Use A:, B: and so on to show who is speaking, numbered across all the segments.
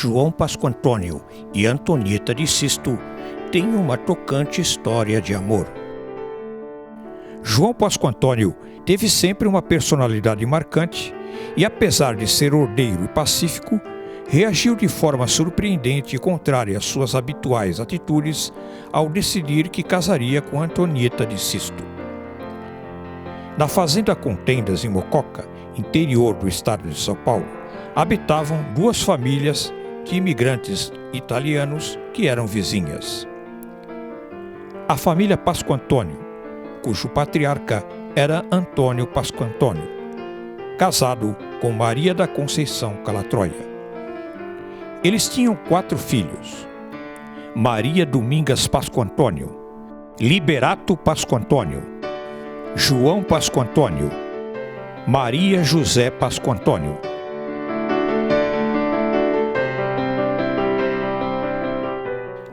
A: João Pascoal Antônio e Antonieta de Sisto têm uma tocante história de amor. João Pascoal Antônio teve sempre uma personalidade marcante e, apesar de ser ordeiro e pacífico, reagiu de forma surpreendente e contrária às suas habituais atitudes ao decidir que casaria com Antonieta de Sisto. Na fazenda Contendas, em Mococa, interior do estado de São Paulo, habitavam duas famílias de imigrantes italianos que eram vizinhas. A família Pascoal Antônio, cujo patriarca era Antônio Pascoal Antônio, casado com Maria da Conceição Calatroia. Eles tinham 4 filhos: Maria Domingas Pascoal Antônio, Liberato Pascoal Antônio, João Pascoal Antônio, Maria José Pascoal Antônio.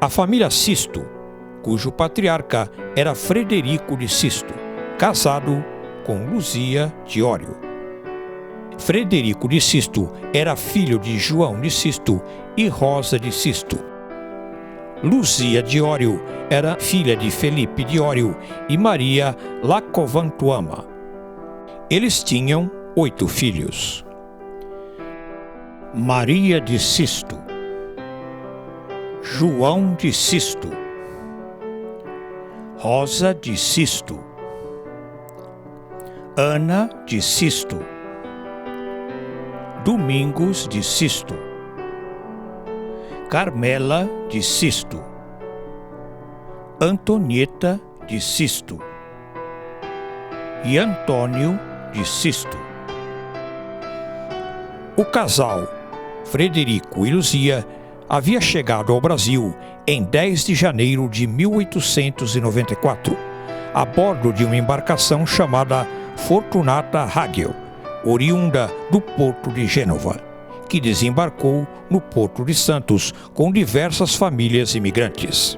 A: A família Sisto, cujo patriarca era Frederico de Sisto, casado com Luzia de Ório. Frederico de Sisto era filho de João de Sisto e Rosa de Sisto. Luzia de Ório era filha de Felipe de Ório e Maria Lacovantuama. Eles tinham 8 filhos: Maria de Sisto, João de Sisto, Rosa de Sisto, Ana de Sisto, Domingos de Sisto, Carmela de Sisto, Antonieta de Sisto e Antônio de Sisto. O casal, Frederico e Luzia, havia chegado ao Brasil em 10 de janeiro de 1894, a bordo de uma embarcação chamada Fortunata Hagel, oriunda do porto de Gênova, que desembarcou no Porto de Santos com diversas famílias imigrantes.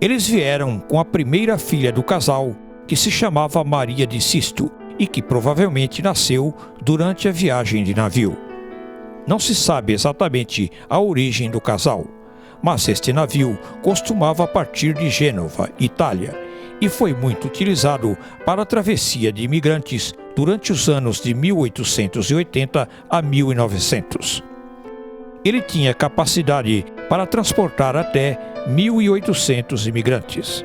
A: Eles vieram com a primeira filha do casal, que se chamava Maria de Sisto e que provavelmente nasceu durante a viagem de navio. Não se sabe exatamente a origem do casal, mas este navio costumava partir de Gênova, Itália, e foi muito utilizado para a travessia de imigrantes durante os anos de 1880 a 1900. Ele tinha capacidade para transportar até 1.800 imigrantes.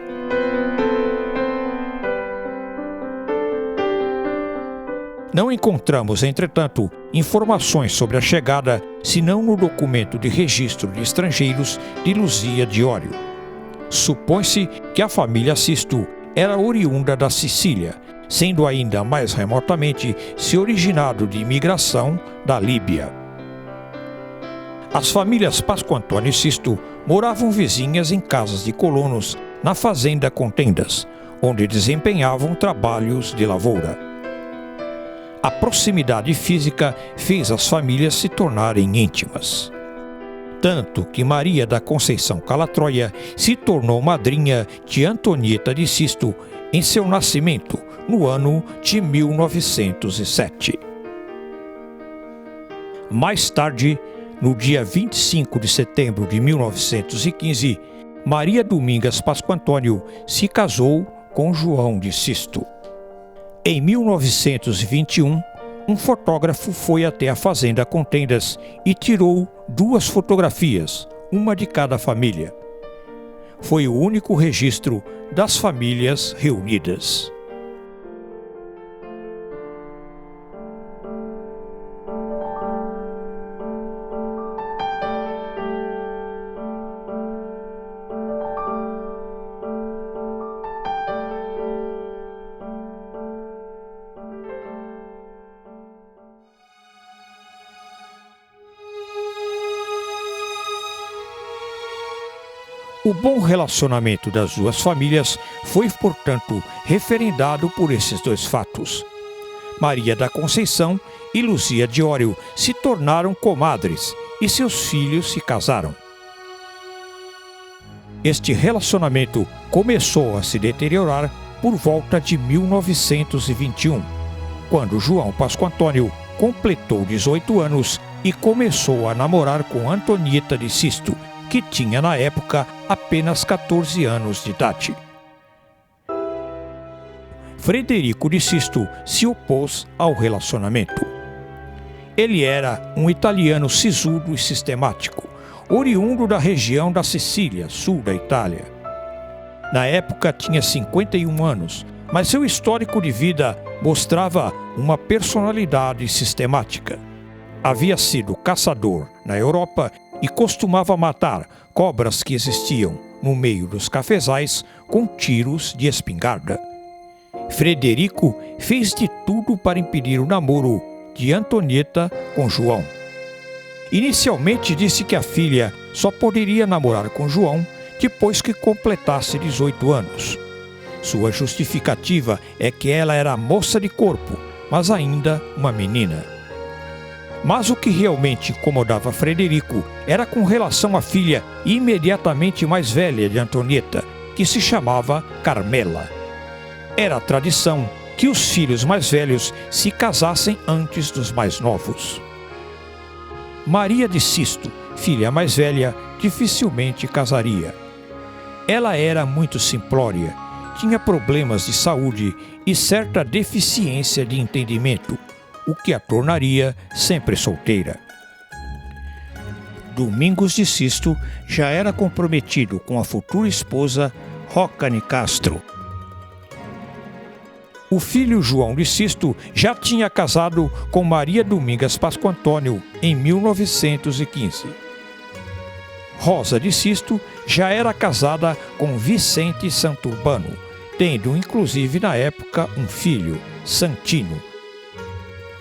A: Não encontramos, entretanto, informações sobre a chegada, senão no documento de registro de estrangeiros de Luzia de Ório. Supõe-se que a família Sisto era oriunda da Sicília, sendo ainda mais remotamente se originado de imigração da Líbia. As famílias Pascoal Antônio e Sisto moravam vizinhas em casas de colonos na fazenda Contendas, onde desempenhavam trabalhos de lavoura. A proximidade física fez as famílias se tornarem íntimas. Tanto que Maria da Conceição Calatroia se tornou madrinha de Antonieta de Sisto em seu nascimento, no ano de 1907. Mais tarde, no dia 25 de setembro de 1915, Maria Domingas Pascoal Antônio se casou com João de Sisto. Em 1921, um fotógrafo foi até a fazenda Contendas e tirou 2 fotografias, uma de cada família. Foi o único registro das famílias reunidas. O bom relacionamento das duas famílias foi, portanto, referendado por esses 2 fatos. Maria da Conceição e Luzia de Ório se tornaram comadres e seus filhos se casaram. Este relacionamento começou a se deteriorar por volta de 1921, quando João Pascoal Antônio completou 18 anos e começou a namorar com Antonieta de Sisto, que tinha na época apenas 14 anos de idade. Frederico de Sisto se opôs ao relacionamento. Ele era um italiano sisudo e sistemático, oriundo da região da Sicília, sul da Itália. Na época tinha 51 anos, mas seu histórico de vida mostrava uma personalidade sistemática. Havia sido caçador na Europa e costumava matar cobras que existiam no meio dos cafezais com tiros de espingarda. Frederico fez de tudo para impedir o namoro de Antonieta com João. Inicialmente disse que a filha só poderia namorar com João depois que completasse 18 anos. Sua justificativa é que ela era moça de corpo, mas ainda uma menina. Mas o que realmente incomodava Frederico era com relação à filha imediatamente mais velha de Antonieta, que se chamava Carmela. Era a tradição que os filhos mais velhos se casassem antes dos mais novos. Maria de Sisto, filha mais velha, dificilmente casaria. Ela era muito simplória, tinha problemas de saúde e certa deficiência de entendimento, o que a tornaria sempre solteira. Domingos de Sisto já era comprometido com a futura esposa Roca Nicastro. O filho João de Sisto já tinha casado com Maria Domingas Pasco Antônio em 1915. Rosa de Sisto já era casada com Vicente Santurbano, tendo inclusive na época um filho, Santino.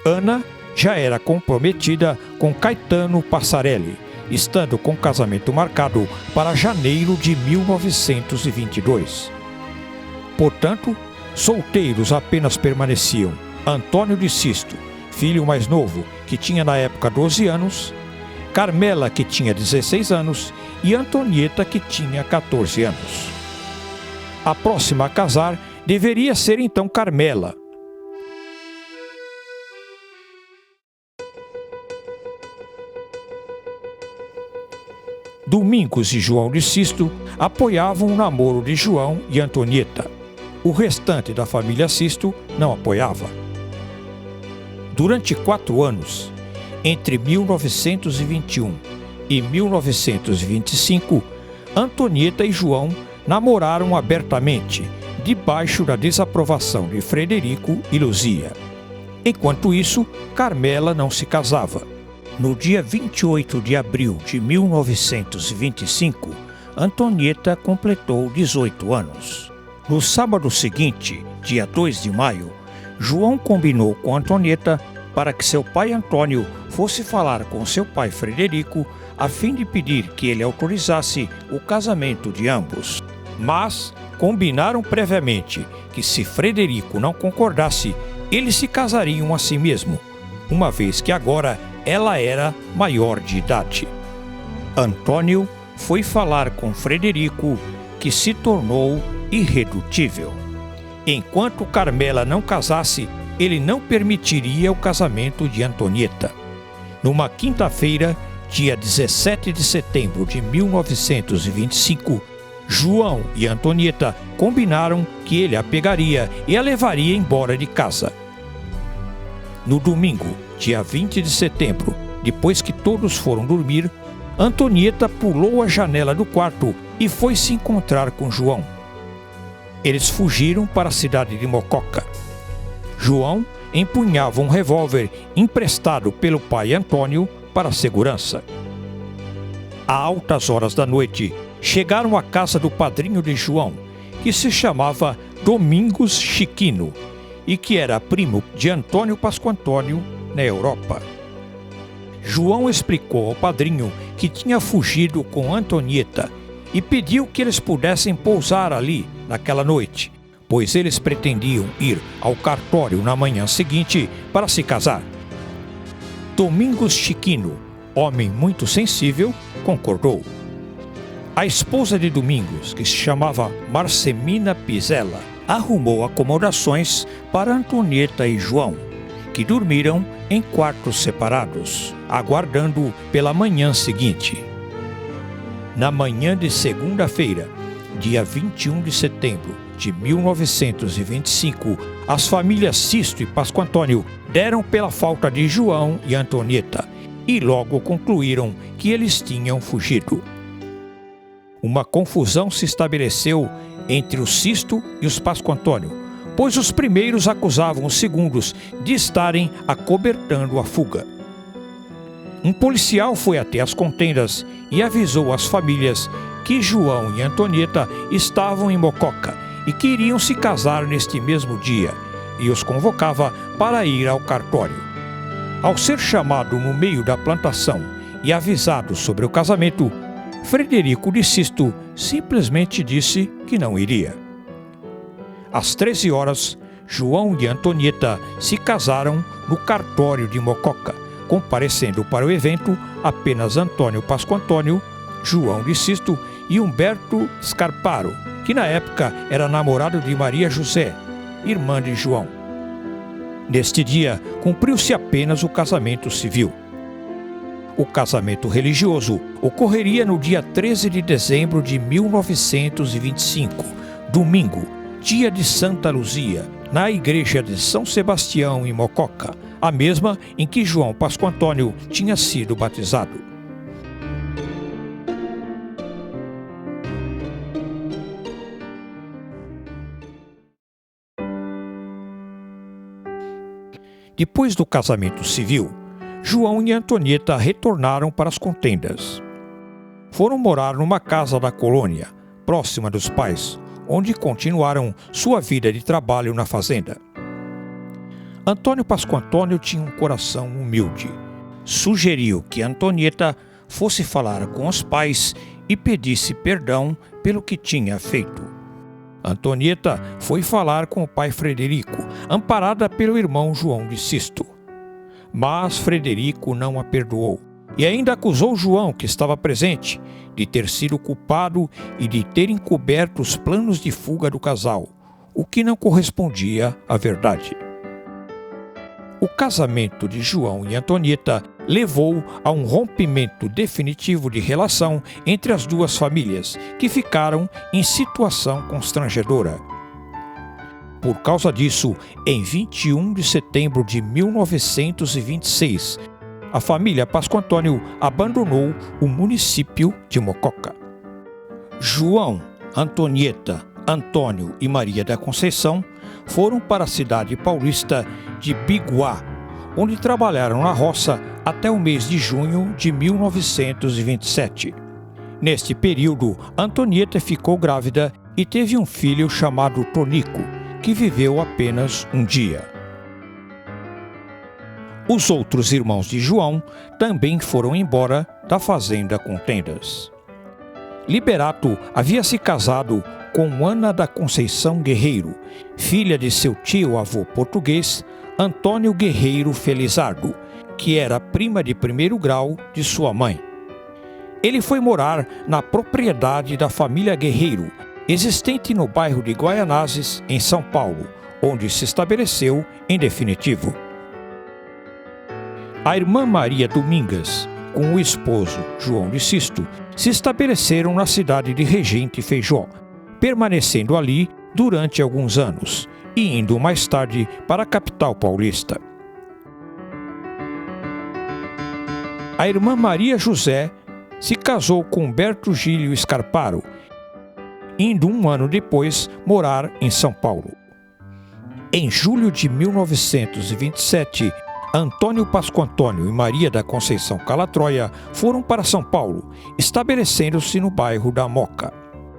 A: Ana já era comprometida com Caetano Passarelli, estando com casamento marcado para janeiro de 1922. Portanto, solteiros apenas permaneciam Antônio de Sisto, filho mais novo, que tinha na época 12 anos, Carmela, que tinha 16 anos, e Antonieta, que tinha 14 anos. A próxima a casar deveria ser então Carmela. Domingos e João de Sisto apoiavam o namoro de João e Antonieta. O restante da família Sisto não apoiava. Durante 4 anos, entre 1921 e 1925, Antonieta e João namoraram abertamente, debaixo da desaprovação de Frederico e Luzia. Enquanto isso, Carmela não se casava. No dia 28 de abril de 1925, Antonieta completou 18 anos. No sábado seguinte, dia 2 de maio, João combinou com Antonieta para que seu pai Antônio fosse falar com seu pai Frederico a fim de pedir que ele autorizasse o casamento de ambos. Mas combinaram previamente que se Frederico não concordasse, eles se casariam a si mesmo, uma vez que agora ela era maior de idade. Antônio foi falar com Frederico, que se tornou irredutível. Enquanto Carmela não casasse, ele não permitiria o casamento de Antonieta. Numa quinta-feira, dia 17 de setembro de 1925, João e Antonieta combinaram que ele a pegaria e a levaria embora de casa. No domingo, dia 20 de setembro, depois que todos foram dormir, Antonieta pulou a janela do quarto e foi se encontrar com João. Eles fugiram para a cidade de Mococa. João empunhava um revólver emprestado pelo pai Antônio para segurança. A altas horas da noite, chegaram à casa do padrinho de João, que se chamava Domingos Chiquino e que era primo de Antônio Pasco Antônio na Europa. João explicou ao padrinho que tinha fugido com Antonieta e pediu que eles pudessem pousar ali naquela noite, pois eles pretendiam ir ao cartório na manhã seguinte para se casar. Domingos Chiquino, homem muito sensível, concordou. A esposa de Domingos, que se chamava Marcemina Pizella, arrumou acomodações para Antonieta e João, que dormiram em quartos separados, aguardando pela manhã seguinte. Na manhã de segunda-feira, dia 21 de setembro de 1925, as famílias Sisto e Pasco Antônio deram pela falta de João e Antonieta e logo concluíram que eles tinham fugido. Uma confusão se estabeleceu entre os Sisto e os Pasco Antônio, pois os primeiros acusavam os segundos de estarem acobertando a fuga. Um policial foi até as contendas e avisou as famílias que João e Antonieta estavam em Mococa e que iriam se casar neste mesmo dia, e os convocava para ir ao cartório. Ao ser chamado no meio da plantação e avisado sobre o casamento, Frederico de Sisto simplesmente disse que não iria. Às 13 horas, João e Antonieta se casaram no cartório de Mococa, comparecendo para o evento apenas Antônio Pasco Antônio, João de Sisto e Humberto Scarparo, que na época era namorado de Maria José, irmã de João. Neste dia, cumpriu-se apenas o casamento civil. O casamento religioso ocorreria no dia 13 de dezembro de 1925, domingo, dia de Santa Luzia, na igreja de São Sebastião, em Mococa, a mesma em que João Pasco Antônio tinha sido batizado. Depois do casamento civil, João e Antonieta retornaram para as contendas. Foram morar numa casa da colônia, próxima dos pais, onde continuaram sua vida de trabalho na fazenda. Antônio Pasco Antônio tinha um coração humilde. Sugeriu que Antonieta fosse falar com os pais e pedisse perdão pelo que tinha feito. Antonieta foi falar com o pai Frederico, amparada pelo irmão João de Sisto. Mas Frederico não a perdoou e ainda acusou João, que estava presente, de ter sido culpado e de ter encoberto os planos de fuga do casal, o que não correspondia à verdade. O casamento de João e Antonieta levou a um rompimento definitivo de relação entre as duas famílias, que ficaram em situação constrangedora. Por causa disso, em 21 de setembro de 1926, a família Pasco Antônio abandonou o município de Mococa. João, Antonieta, Antônio e Maria da Conceição foram para a cidade paulista de Biguá, onde trabalharam na roça até o mês de junho de 1927. Neste período, Antonieta ficou grávida e teve um filho chamado Tonico, que viveu apenas um dia. Os outros irmãos de João também foram embora da fazenda Contendas. Liberato havia se casado com Ana da Conceição Guerreiro, filha de seu tio-avô português, Antônio Guerreiro Felizardo, que era prima de primeiro grau de sua mãe. Ele foi morar na propriedade da família Guerreiro, existente no bairro de Guaianazes, em São Paulo, onde se estabeleceu em definitivo. A irmã Maria Domingas, com o esposo João de Sisto, se estabeleceram na cidade de Regente Feijó, permanecendo ali durante alguns anos e indo mais tarde para a capital paulista. A irmã Maria José se casou com Humberto Gílio Scarparo, indo um ano depois morar em São Paulo. Em julho de 1927, Antônio Pasco Antônio e Maria da Conceição Calatroia foram para São Paulo, estabelecendo-se no bairro da Moca.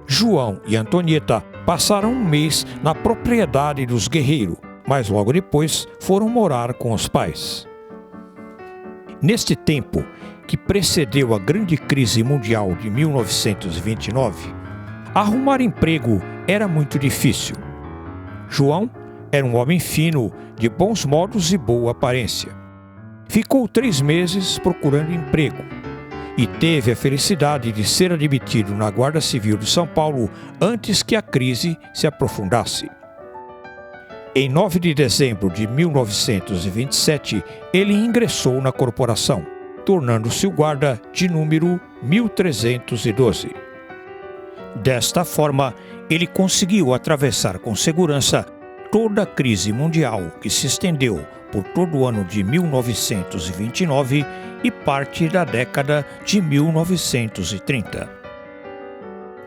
A: João e Antonieta passaram um mês na propriedade dos Guerreiro, mas logo depois foram morar com os pais. Neste tempo, que precedeu a grande crise mundial de 1929, arrumar emprego era muito difícil. João era um homem fino, de bons modos e boa aparência. Ficou 3 meses procurando emprego e teve a felicidade de ser admitido na Guarda Civil de São Paulo antes que a crise se aprofundasse. Em 9 de dezembro de 1927, ele ingressou na corporação, tornando-se o guarda de número 1312. Desta forma, ele conseguiu atravessar com segurança toda a crise mundial que se estendeu por todo o ano de 1929 e parte da década de 1930.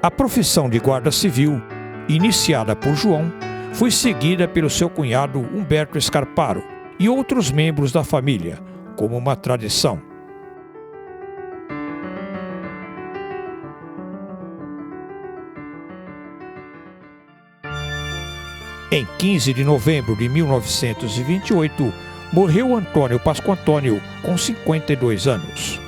A: A profissão de guarda civil, iniciada por João, foi seguida pelo seu cunhado Humberto Scarparo e outros membros da família, como uma tradição. Em 15 de novembro de 1928, morreu Antônio Pascoal Antônio, com 52 anos.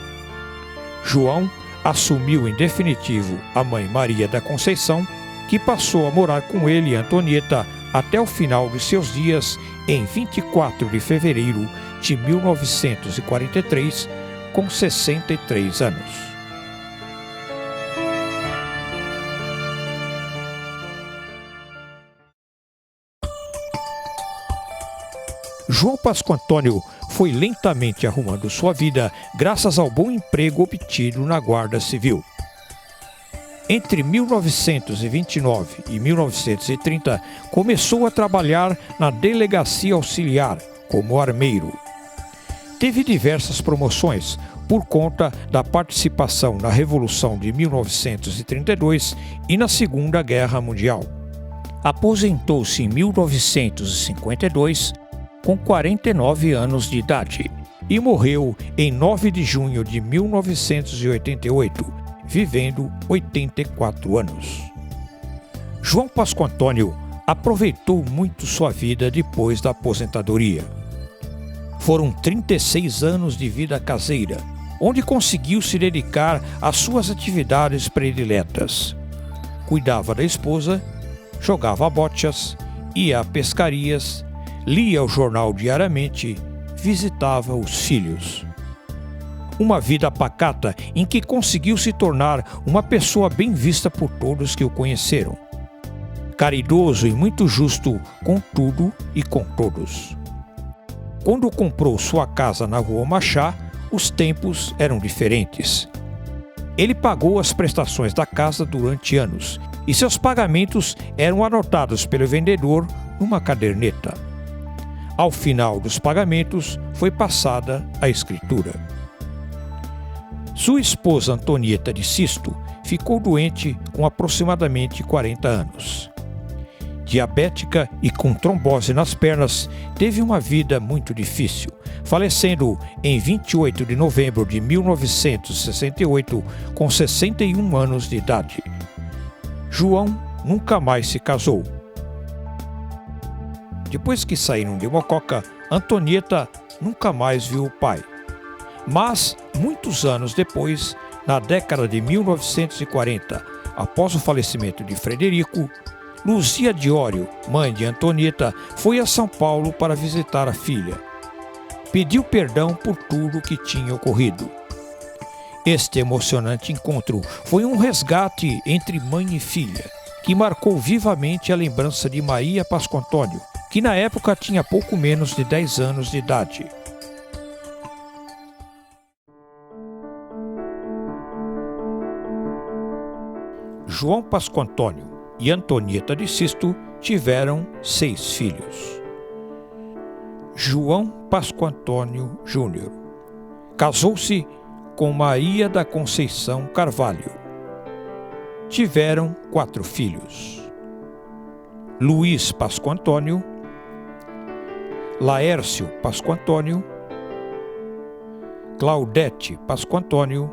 A: João assumiu em definitivo a mãe Maria da Conceição, que passou a morar com ele e Antonieta até o final de seus dias, em 24 de fevereiro de 1943, com 63 anos. João Pascoal Antônio foi lentamente arrumando sua vida graças ao bom emprego obtido na Guarda Civil. Entre 1929 e 1930, começou a trabalhar na Delegacia Auxiliar como armeiro. Teve diversas promoções por conta da participação na Revolução de 1932 e na Segunda Guerra Mundial. Aposentou-se em 1952, com 49 anos de idade, e morreu em 9 de junho de 1988, vivendo 84 anos. João Pascoal Antônio aproveitou muito sua vida depois da aposentadoria. Foram 36 anos de vida caseira, onde conseguiu se dedicar às suas atividades prediletas. Cuidava da esposa, jogava bochas, ia a pescarias, lia o jornal diariamente, visitava os filhos. Uma vida pacata em que conseguiu se tornar uma pessoa bem vista por todos que o conheceram. Caridoso e muito justo com tudo e com todos. Quando comprou sua casa na Rua Machá, os tempos eram diferentes. Ele pagou as prestações da casa durante anos e seus pagamentos eram anotados pelo vendedor numa caderneta. Ao final dos pagamentos, foi passada a escritura. Sua esposa Antonieta de Sisto ficou doente com aproximadamente 40 anos. Diabética e com trombose nas pernas, teve uma vida muito difícil, falecendo em 28 de novembro de 1968, com 61 anos de idade. João nunca mais se casou. Depois que saíram de Mococa, Antonieta nunca mais viu o pai. Mas, muitos anos depois, na década de 1940, após o falecimento de Frederico, Luzia Diório, mãe de Antonieta, foi a São Paulo para visitar a filha. Pediu perdão por tudo o que tinha ocorrido. Este emocionante encontro foi um resgate entre mãe e filha, que marcou vivamente a lembrança de Maria Pascoal Antônio, que na época tinha pouco menos de 10 anos de idade. João Pascoal Antônio e Antonieta de Sisto tiveram 6 filhos. João Pascoal Antônio Júnior casou-se com Maria da Conceição Carvalho. Tiveram 4 filhos: Luiz Pascoal Antônio, Laércio Pascoal Antônio, Claudete Pascoal Antônio,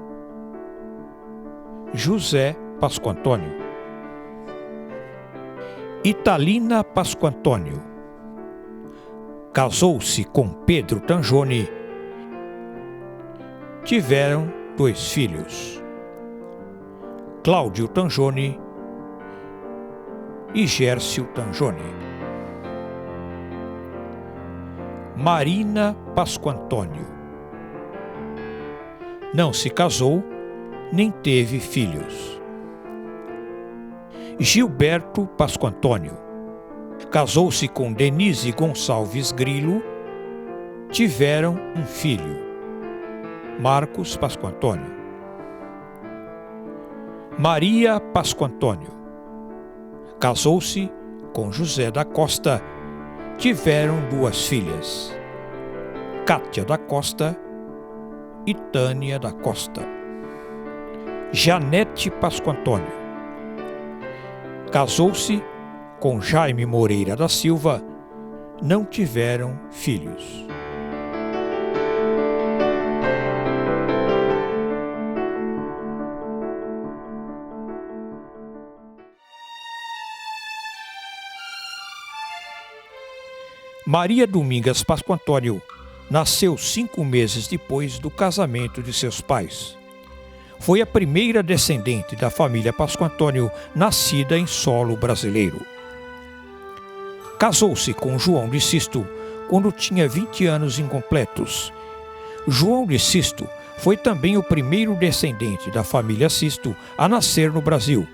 A: José Pascoal Antônio. Italina Pascoal Antônio casou-se com Pedro Tanjoni. Tiveram 2 filhos: Cláudio Tanjoni e Gércio Tanjoni. Marina Pascoal Antônio não se casou nem teve filhos. Gilberto Pascoal Antônio casou-se com Denise Gonçalves Grilo. Tiveram um filho, Marcos Pascoal Antônio. Maria Pascoal Antônio casou-se com José da Costa. Tiveram duas filhas, Cátia da Costa e Tânia da Costa. Janete Pascoal Antônio casou-se com Jaime Moreira da Silva. Não tiveram filhos. Maria Domingas Pascoal Antônio nasceu 5 meses depois do casamento de seus pais. Foi a primeira descendente da família Pascoal Antônio nascida em solo brasileiro. Casou-se com João de Sisto quando tinha 20 anos incompletos. João de Sisto foi também o primeiro descendente da família Sisto a nascer no Brasil,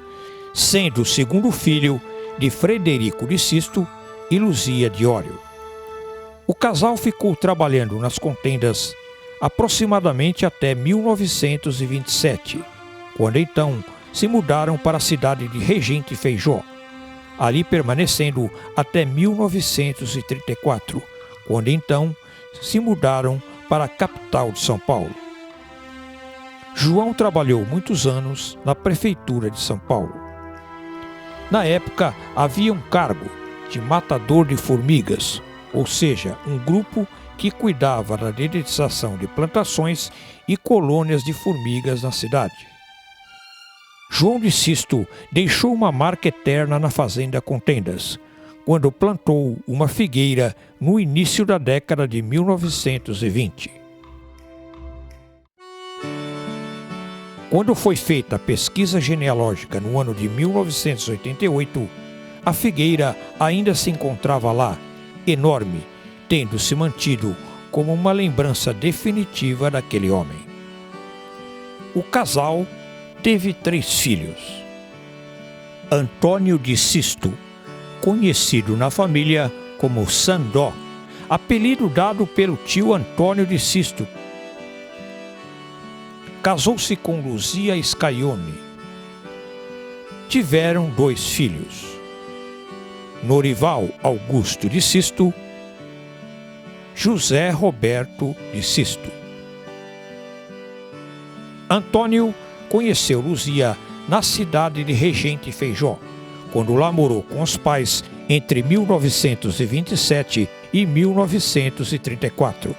A: sendo o segundo filho de Frederico de Sisto e Luzia de Ório. O casal ficou trabalhando nas contendas aproximadamente até 1927, quando então se mudaram para a cidade de Regente Feijó, ali permanecendo até 1934, quando então se mudaram para a capital de São Paulo. João trabalhou muitos anos na prefeitura de São Paulo. Na época havia um cargo de matador de formigas, ou seja, um grupo que cuidava da dedetização de plantações e colônias de formigas na cidade. João de Sisto deixou uma marca eterna na fazenda Contendas, quando plantou uma figueira no início da década de 1920. Quando foi feita a pesquisa genealógica no ano de 1988, a figueira ainda se encontrava lá, enorme, tendo se mantido como uma lembrança definitiva daquele homem. O casal teve 3 filhos. Antônio de Sisto, conhecido na família como Sandó, apelido dado pelo tio Antônio de Sisto. Casou-se com Luzia Scaione. Tiveram 2 filhos, Norival Augusto de Sisto, José Roberto de Sisto. Antônio conheceu Luzia na cidade de Regente Feijó, quando lá morou com os pais entre 1927 e 1934.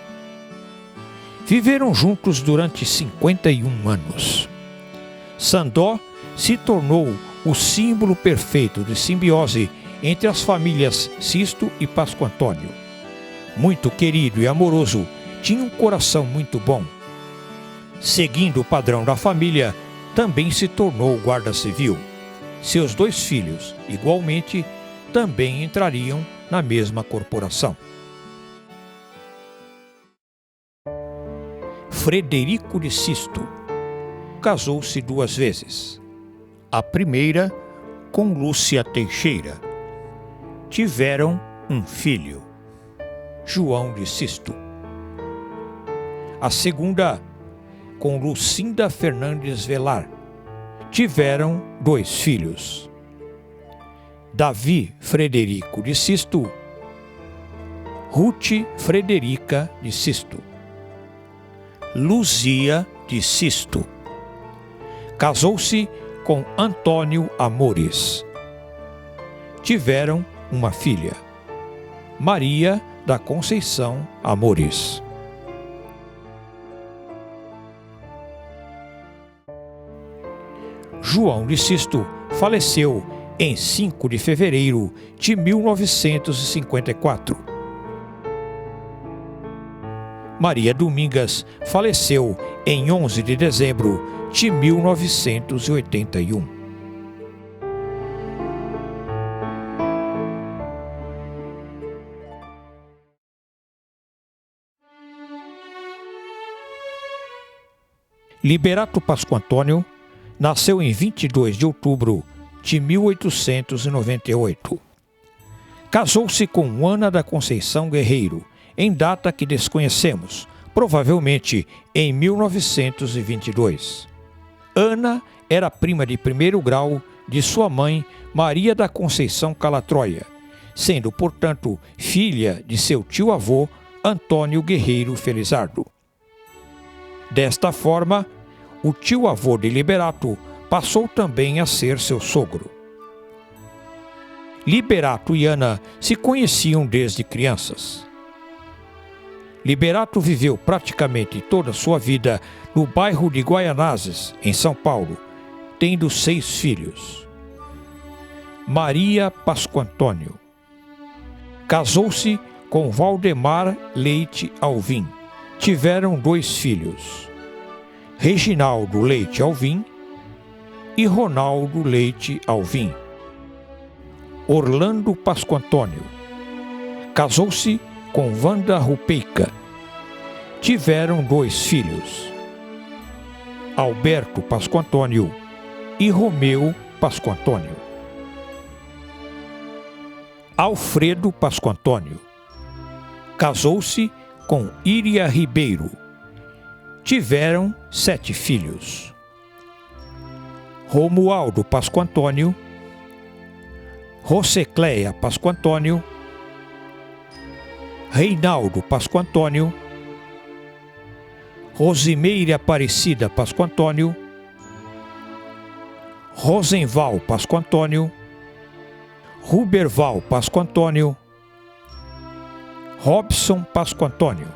A: Viveram juntos durante 51 anos. Sandó se tornou o símbolo perfeito de simbiose entre as famílias Sisto e Pascoal Antônio. Muito querido e amoroso, tinha um coração muito bom. Seguindo o padrão da família, também se tornou guarda civil. Seus 2 filhos, igualmente, também entrariam na mesma corporação. Frederico de Sisto casou-se 2 vezes. A primeira com Lúcia Teixeira. Tiveram um filho, João de Sisto. A segunda com Lucinda Fernandes Velar. Tiveram 2 filhos, Davi Frederico de Sisto, Ruth Frederica de Sisto. Luzia de Sisto casou-se com Antônio Amores. Tiveram uma filha, Maria da Conceição Amores. João de Sisto faleceu em 5 de fevereiro de 1954. Maria Domingas faleceu em 11 de dezembro de 1981. Liberato Pascoal Antônio nasceu em 22 de outubro de 1898. Casou-se com Ana da Conceição Guerreiro, em data que desconhecemos, provavelmente em 1922. Ana era prima de primeiro grau de sua mãe, Maria da Conceição Calatroia, sendo, portanto, filha de seu tio-avô, Antônio Guerreiro Felizardo. Desta forma, o tio-avô de Liberato passou também a ser seu sogro. Liberato e Ana se conheciam desde crianças. Liberato viveu praticamente toda a sua vida no bairro de Guaianazes, em São Paulo, tendo 6 filhos. Maria Pascoantônio. Casou-se com Valdemar Leite Alvim. Tiveram 2 filhos, Reginaldo Leite Alvim e Ronaldo Leite Alvim. Orlando Pascoantônio. Casou-se com Wanda Rupeica. Tiveram 2 filhos, Alberto Pascoantônio e Romeu Pascoantônio. Alfredo Pascoantônio. Casou-se com Iria Ribeiro. Tiveram 7 filhos, Romualdo Pascoantônio, Rosecléia Pascoantônio, Reinaldo Pascoantônio, Rosimeire Aparecida Pascoantônio, Rosenval Pascoantônio, Ruberval Pascoantônio, Robson Pascoantônio.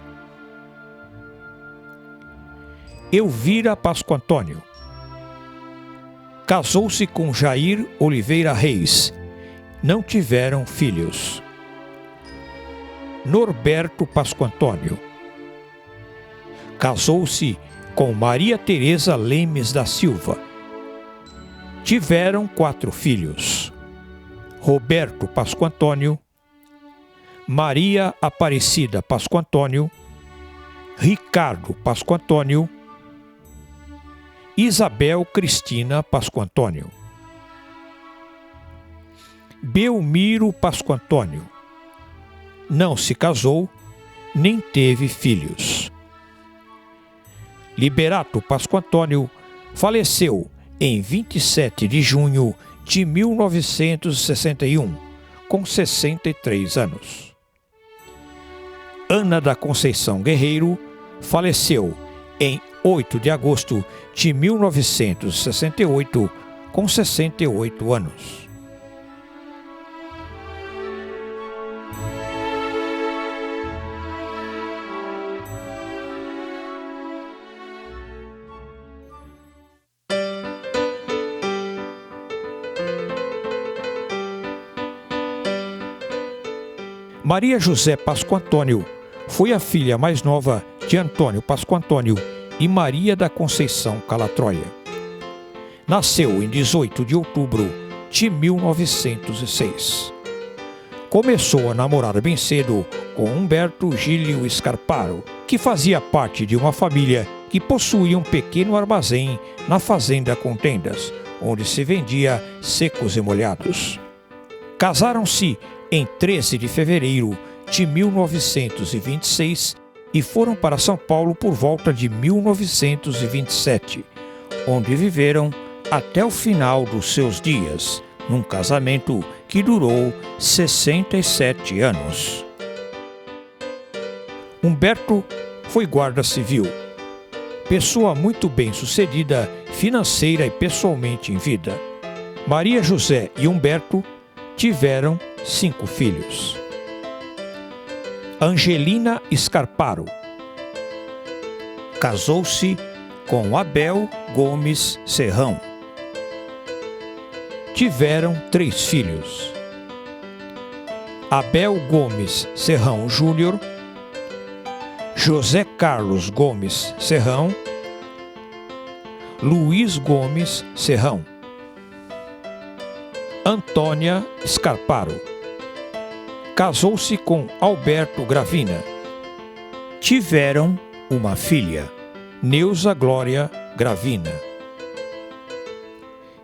A: Elvira Pascoantônio. Casou-se com Jair Oliveira Reis. Não tiveram filhos. Norberto Pascoantônio. Casou-se com Maria Teresa Lemes da Silva. Tiveram 4 filhos, Roberto Pascoantônio, Maria Aparecida Pascoantônio, Ricardo Pascoantônio, Isabel Cristina Pascoantônio. Belmiro Pascoantônio. Não se casou, nem teve filhos. Liberato Pascoantônio faleceu em 27 de junho de 1961, com 63 anos. Ana da Conceição Guerreiro faleceu em 8 de agosto de 1968, com 68 anos. Maria José Pascoantônio foi a filha mais nova de Antônio Pascoantônio e Maria da Conceição Calatroia. Nasceu em 18 de outubro de 1906. Começou a namorar bem cedo com Humberto Gílio Scarparo, que fazia parte de uma família que possuía um pequeno armazém na Fazenda Contendas, onde se vendia secos e molhados. Casaram-se em 13 de fevereiro de 1926 e foram para São Paulo por volta de 1927, onde viveram até o final dos seus dias, num casamento que durou 67 anos. Humberto foi guarda civil, pessoa muito bem-sucedida financeira e pessoalmente em vida. Maria José e Humberto tiveram 5 filhos. Angelina Scarparo. Casou-se com Abel Gomes Serrão. Tiveram 3 filhos. Abel Gomes Serrão Júnior, José Carlos Gomes Serrão, Luiz Gomes Serrão. Antônia Scarparo. Casou-se com Alberto Gravina. Tiveram uma filha, Neuza Glória Gravina.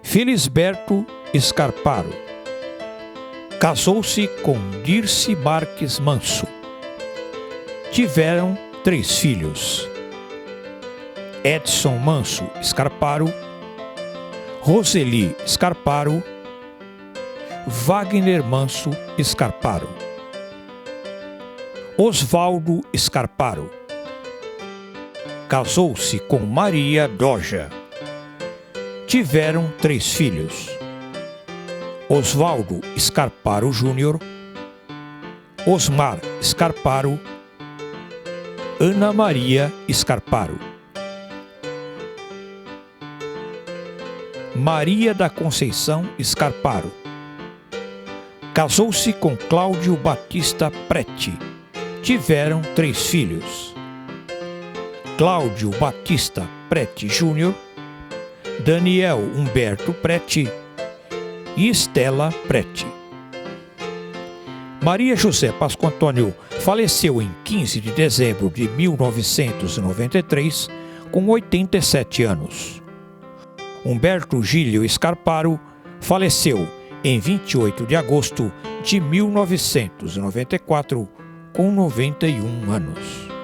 A: Felisberto Scarparo. Casou-se com Dirce Marques Manso. Tiveram 3 filhos: Edson Manso Scarparo, Roseli Scarparo, Wagner Manso Scarparo. Osvaldo Scarparo casou-se com Maria Doja. Tiveram 3 filhos: Osvaldo Scarparo Júnior, Osmar Scarparo, Ana Maria Scarparo. Maria da Conceição Scarparo casou-se com Cláudio Batista Preti. Tiveram 3 filhos: Cláudio Batista Preti Júnior, Daniel Humberto Preti e Estela Preti. Maria José Pasco Antônio faleceu em 15 de dezembro de 1993, com 87 anos. Humberto Gílio Scarparo faleceu em 28 de agosto de 1994, com 91 anos.